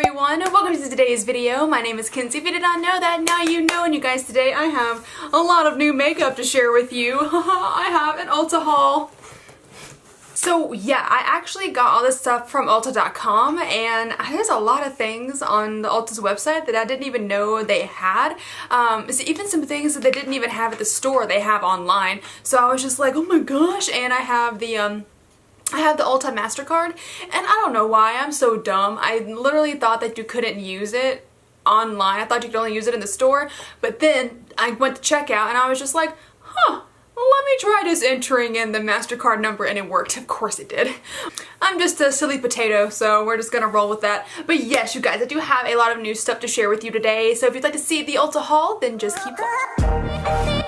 everyone, welcome to today's video. My name is Kenzie. If you did not know that, now you know. And you guys, today I have a lot of new makeup to share with you. I have an Ulta haul. So yeah, I actually got all this stuff from Ulta.com, and there's a lot of things on the Ulta's website that I didn't even know they had. So even some things that they didn't even have at the store, they have online. So I was just like, oh my gosh. And I have the Ulta MasterCard, and I don't know why, I'm so dumb. I literally thought that you couldn't use it online. I thought you could only use it in the store, but then I went to checkout and I was just like, huh, let me try just entering in the MasterCard number, and it worked. Of course it did. I'm just a silly potato, so we're just gonna roll with that. But yes, you guys, I do have a lot of new stuff to share with you today, so if you'd like to see the Ulta haul, then just keep watching.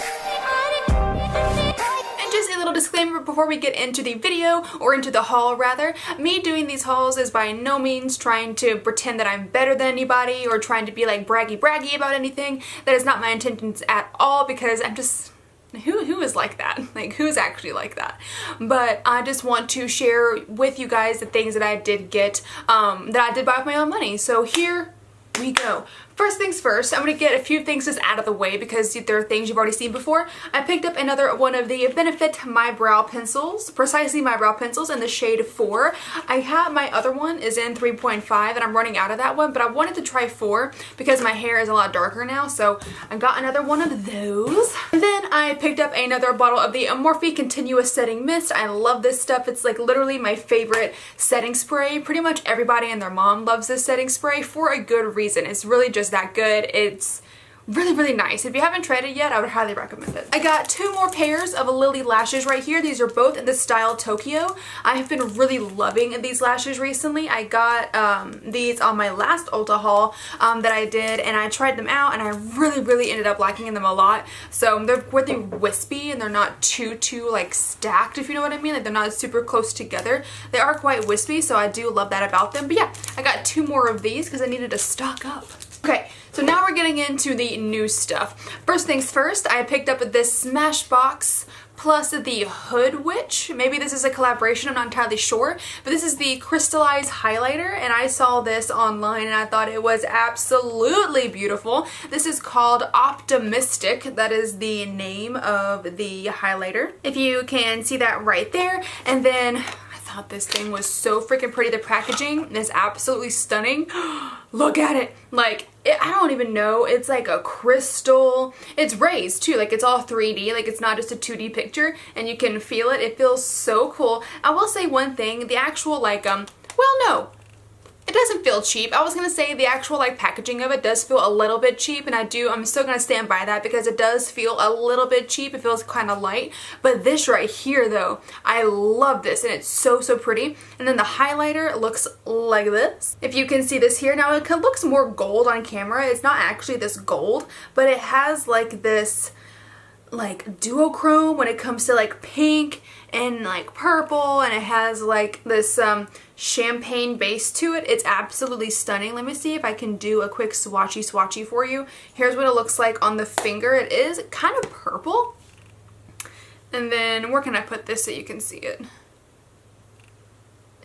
Just a little disclaimer before we get into the video, or into the haul rather. Me doing these hauls is by no means trying to pretend that I'm better than anybody or trying to be like braggy about anything. That is not my intentions at all, because I'm just... Who is like that? Like, who's actually like that? But I just want to share with you guys the things that I did get, that I did buy with my own money. So here we go. First things first, I'm going to get a few things just out of the way because there are things you've already seen before. I picked up another one of the Benefit My Brow Pencils, Precisely My Brow Pencils in the shade 4. I have my other one is in 3.5 and I'm running out of that one, but I wanted to try 4 because my hair is a lot darker now, so I got another one of those. And then I picked up another bottle of the Morphe Continuous Setting Mist. I love this stuff. It's like literally my favorite setting spray. Pretty much everybody and their mom loves this setting spray for a good reason. It's really just that good. It's really nice. If you haven't tried it yet, I would highly recommend it. I got 2 more pairs of Lily lashes right here. These are both in the style Tokyo. I have been really loving these lashes recently. I got these on my last Ulta haul that I did, and I tried them out and I really ended up liking them a lot. So they're really wispy and they're not too like stacked, if you know what I mean. Like, they're not super close together. They are quite wispy, so I do love that about them. But yeah, I got 2 more of these because I needed to stock up. Okay, so now we're getting into the new stuff. First things first, I picked up this Smashbox plus the Hood Witch. Maybe this is a collaboration, I'm not entirely sure. But this is the crystallized highlighter, and I saw this online and I thought it was absolutely beautiful. This is called Optimistic. That is the name of the highlighter. If you can see that right there. And then I thought this thing was so freaking pretty. The packaging is absolutely stunning. Look at it. Like, I don't even know. It's like a crystal. It's raised too. Like, it's all 3D. Like, it's not just a 2D picture, and you can feel it. It feels so cool. I will say one thing. The actual like well, no. It doesn't feel cheap. I was gonna say the actual like packaging of it does feel a little bit cheap, and I'm still gonna stand by that because it does feel a little bit cheap. It feels kind of light. But this right here though, I love this, and it's so pretty. And then the highlighter looks like this. If you can see this here, now it looks more gold on camera. It's not actually this gold, but it has like this like duochrome when it comes to like pink and like purple, and it has like this champagne base to it. It's absolutely stunning. Let me see if I can do a quick swatchy for you. Here's what it looks like on the finger. It is kind of purple. And then where can I put this so you can see it?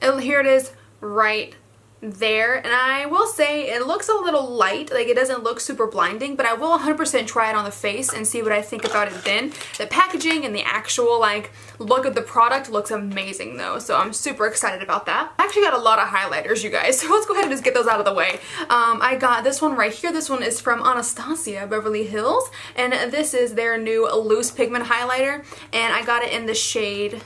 Here it is right there, and I will say it looks a little light. Like, it doesn't look super blinding, but I will 100% try it on the face and see what I think about it then. The packaging and the actual like look of the product looks amazing though, so I'm super excited about that. I actually got a lot of highlighters, you guys, so let's go ahead and just get those out of the way. I got this one right here. This one is from Anastasia Beverly Hills, and this is their new loose pigment highlighter, and I got it in the shade,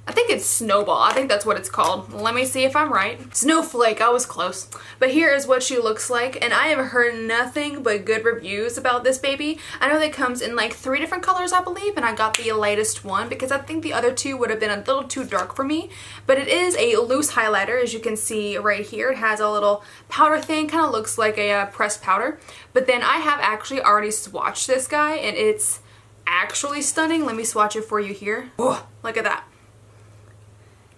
I think it's Snowball. I think that's what it's called. Let me see if I'm right. Snowflake, I was close. But here is what she looks like, and I have heard nothing but good reviews about this baby. I know that it comes in like 3 different colors, I believe, and I got the lightest one because I think the other 2 would have been a little too dark for me. But it is a loose highlighter, as you can see right here. It has a little powder thing, kind of looks like a pressed powder. But then I have actually already swatched this guy, and it's actually stunning. Let me swatch it for you here. Oh, look at that.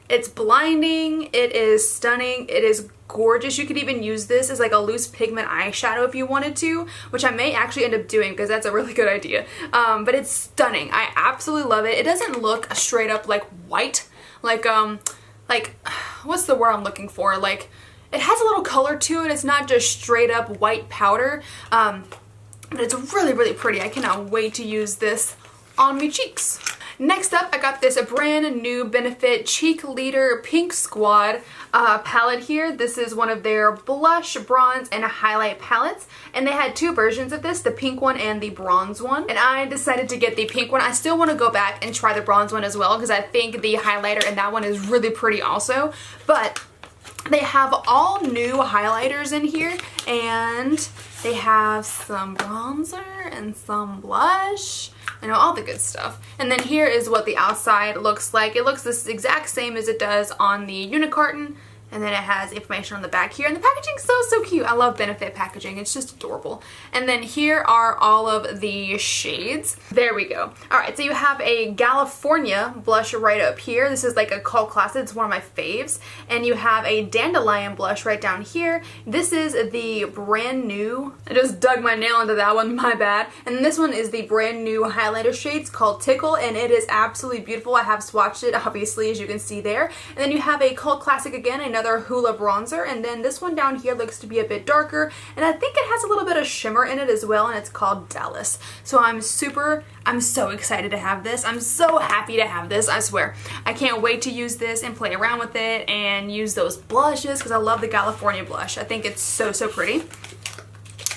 It's blinding, it is stunning, it is gorgeous. You could even use this as like a loose pigment eyeshadow if you wanted to, which I may actually end up doing because that's a really good idea. But it's stunning. I absolutely love it. It doesn't look straight up like white, like what's the word I'm looking for? Like, It has a little color to it. It's not just straight up white powder, but it's really, really pretty. I cannot wait to use this on my cheeks. Next up, I got this brand new Benefit Cheek Leader Pink Squad palette here. This is one of their blush, bronze, and highlight palettes. And they had two versions of this, the pink one and the bronze one. And I decided to get the pink one. I still want to go back and try the bronze one as well because I think the highlighter in that one is really pretty also. But they have all new highlighters in here, and they have some bronzer and some blush. You know, all the good stuff. And then here is what the outside looks like. It looks the exact same as it does on the Unicarton. And then it has information on the back here. And the packaging's so cute. I love Benefit packaging. It's just adorable. And then here are all of the shades. There we go. Alright, so you have a California blush right up here. This is like a cult classic. It's one of my faves. And you have a Dandelion blush right down here. This is the brand new. I just dug my nail into that one. My bad. And this one is the brand new highlighter shade. It's called Tickle. And it is absolutely beautiful. I have swatched it, obviously, as you can see there. And then you have a cult classic again. Another Hoola bronzer, and then this one down here looks to be a bit darker, and I think it has a little bit of shimmer in it as well, and it's called Dallas. So I'm so excited to have this. I'm so happy to have this, I swear. I can't wait to use this and play around with it and use those blushes because I love the California blush. I think it's so pretty.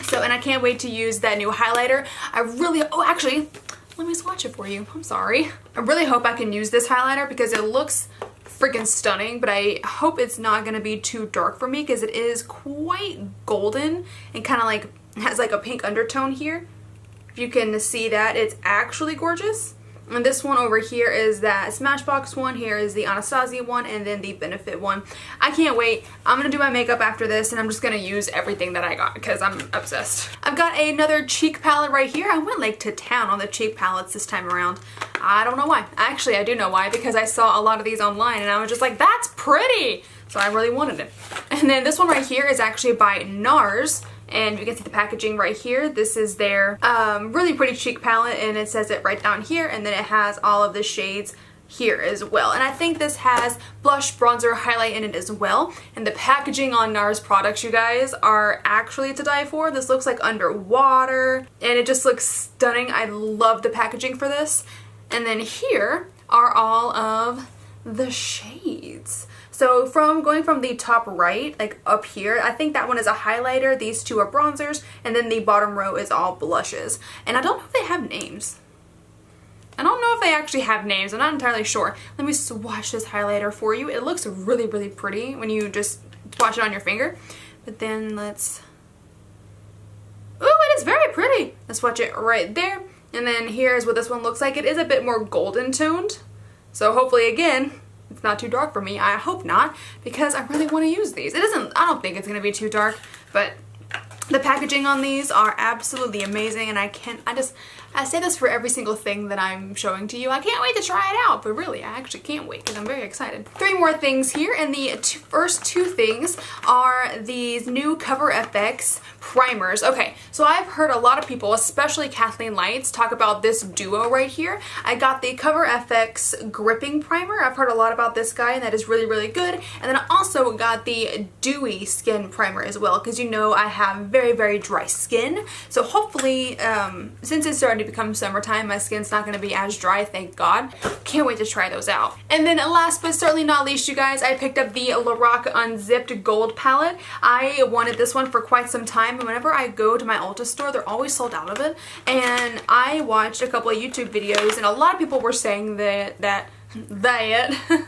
So, and I can't wait to use that new highlighter. Oh, actually, let me swatch it for you. I'm sorry. I really hope I can use this highlighter because it looks freaking stunning, but I hope it's not gonna be too dark for me because it is quite golden and kind of like has like a pink undertone here. If you can see that, it's actually gorgeous. And this one over here is that Smashbox one, here is the Anastasia one, and then the Benefit one. I can't wait. I'm gonna do my makeup after this, and I'm just gonna use everything that I got because I'm obsessed. I've got another cheek palette right here. I went like to town on the cheek palettes this time around. I don't know why. Actually, I do know why, because I saw a lot of these online and I was just like, that's pretty! So I really wanted it. And then this one right here is actually by NARS. And you can see the packaging right here. This is their really pretty cheek palette, and it says it right down here, and then it has all of the shades here as well. And I think this has blush, bronzer, highlight in it as well. And the packaging on NARS products, you guys, are actually to die for. This looks like underwater, and it just looks stunning. I love the packaging for this. And then here are all of the shades. So going from the top right, like up here, I think that one is a highlighter, these two are bronzers, and then the bottom row is all blushes. And I don't know if they have names. I don't know if they actually have names, I'm not entirely sure. Let me swatch this highlighter for you. It looks really pretty when you just swatch it on your finger. But then let's... Ooh, it is very pretty! Let's swatch it right there. And then here's what this one looks like. It is a bit more golden toned. So hopefully, again, it's not too dark for me. I hope not, because I really want to use these. I don't think it's going to be too dark, but the packaging on these are absolutely amazing, and I say this for every single thing that I'm showing to you. I can't wait to try it out, but really, I actually can't wait because I'm very excited. Three more things here, and the first two things are these new Cover FX primers. Okay, so I've heard a lot of people, especially Kathleen Lights, talk about this duo right here. I got the Cover FX gripping primer. I've heard a lot about this guy, and that is really good. And then I also got the dewy skin primer as well, because you know I have very dry skin. So hopefully, since it's starting to become summertime, my skin's not going to be as dry, thank God. Can't wait to try those out. And then last but certainly not least, you guys, I picked up the Lorac Unzipped Gold palette. I wanted this one for quite some time, and whenever I go to my Ulta store, they're always sold out of it. And I watched a couple of YouTube videos, and a lot of people were saying that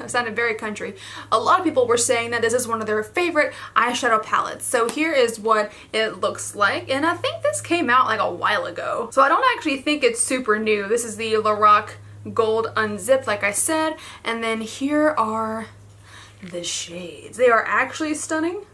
sounded very country. A lot of people were saying that this is one of their favorite eyeshadow palettes. So here is what it looks like, and I think this came out like a while ago. So I don't actually think it's super new. This is the Lorac Gold Unzipped, like I said, and then here are the shades. They are actually stunning.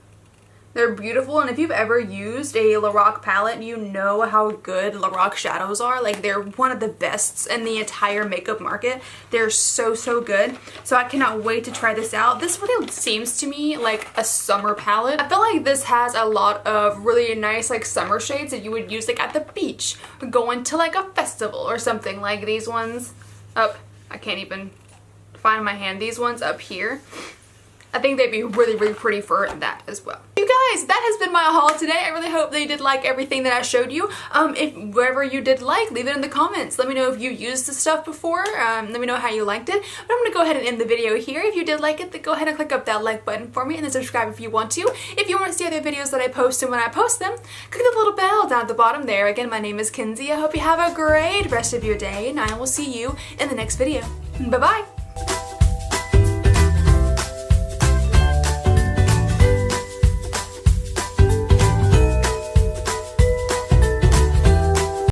They're beautiful, and if you've ever used a Lorac palette, you know how good Lorac shadows are. Like, they're one of the best in the entire makeup market. They're so good. So I cannot wait to try this out. This really seems to me like a summer palette. I feel like this has a lot of really nice like summer shades that you would use like at the beach or going to like a festival or something. Like these ones up, I can't even find my hand. These ones up here. I think they'd be really, really pretty for that as well. You guys, that has been my haul today. I really hope that you did like everything that I showed you. If whatever you did like, leave it in the comments. Let me know if you used the stuff before. Let me know how you liked it. But I'm gonna go ahead and end the video here. If you did like it, then go ahead and click up that like button for me and then subscribe if you want to. If you want to see other videos that I post and when I post them, click the little bell down at the bottom there. Again, my name is Kenzie. I hope you have a great rest of your day and I will see you in the next video. Bye-bye.